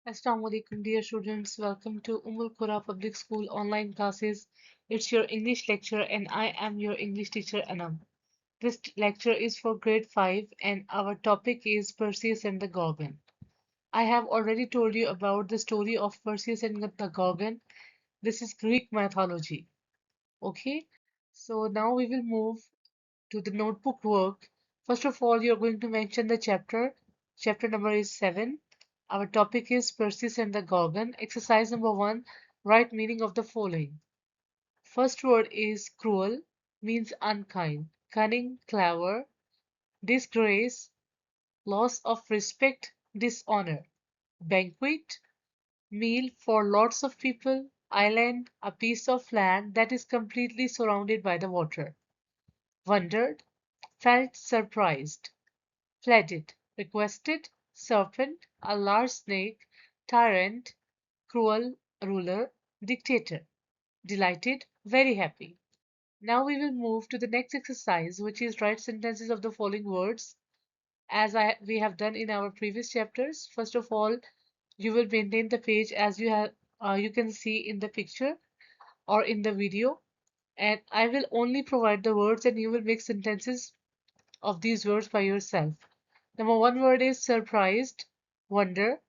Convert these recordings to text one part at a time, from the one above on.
Assalamu alaikum, dear students. Welcome to Umul Qura Public School online classes. It's your English lecture, and I am your English teacher, Anam. This lecture is for grade 5, and our topic is Perseus and the Gorgon. I have already told you about the story of Perseus and the Gorgon. This is Greek mythology. Okay, so now we will move to the notebook work. First of all, you're going to mention the chapter. Chapter number is 7. Our topic is Perseus and the Gorgon. Exercise number 1. Write meaning of the following. First word is cruel, means unkind, cunning, clever, disgrace, loss of respect, dishonor. Banquet, meal for lots of people, island, a piece of land that is completely surrounded by the water. Wondered, felt surprised. Pleaded, requested, serpent, a large snake, tyrant, cruel ruler, dictator. Delighted, very happy. Now we will move to the next exercise, which is write sentences of the following words, as we have done in our previous chapters. First of all, you will maintain the page as you can see in the picture or in the video, and I will only provide the words, and you will make sentences of these words by yourself. Number one word is surprised, wonder,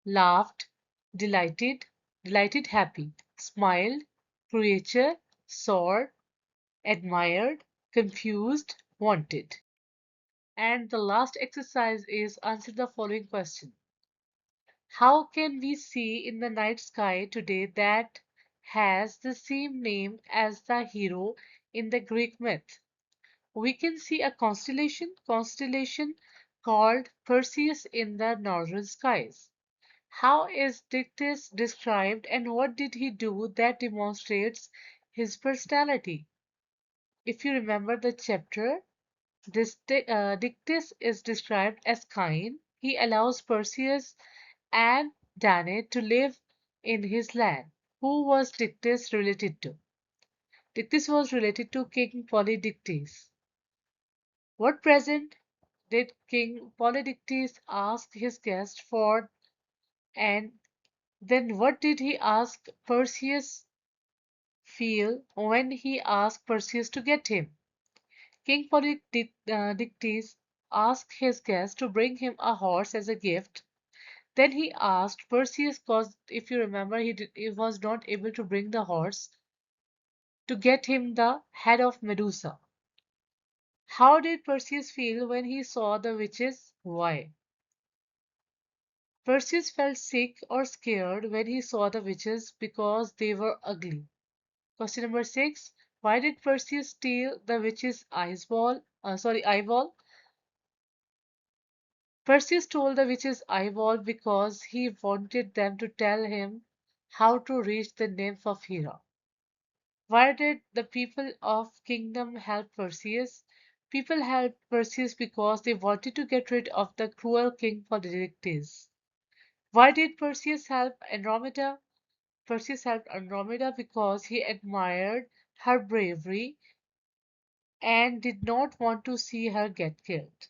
laughed, delighted, delighted, happy, smiled, creature, soared, admired, confused, wanted. And the last exercise is answer the following question. How can we see in the night sky today that has the same name as the hero in the Greek myth? We can see a constellation called Perseus in the northern skies. How is Dictys described and what did he do that demonstrates his personality? If you remember the chapter, Dictys is described as kind. He allows Perseus and Danae to live in his land. Who was Dictys related to? Dictys was related to King Polydectes. What present did King Polydectes ask his guest for, and then what did he ask Perseus feel when he asked Perseus to get him? King Polydectes asked his guest to bring him a horse as a gift. Then he asked Perseus, because if you remember, he was not able to bring the horse, to get him the head of Medusa. How did Perseus feel when he saw the witches? Why? Perseus felt sick or scared when he saw the witches because they were ugly. Question number 6. Why did Perseus steal the witch's eyeball? Perseus told the witches eyeball because he wanted them to tell him how to reach the nymph of Hera. Why did the people of kingdom help Perseus? People helped Perseus because they wanted to get rid of the cruel king Polydectes. Why did Perseus help Andromeda? Perseus helped Andromeda because he admired her bravery and did not want to see her get killed.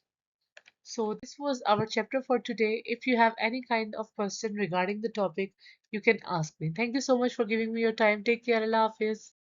So this was our chapter for today. If you have any kind of question regarding the topic, you can ask me. Thank you so much for giving me your time. Take care. Allah Hafiz.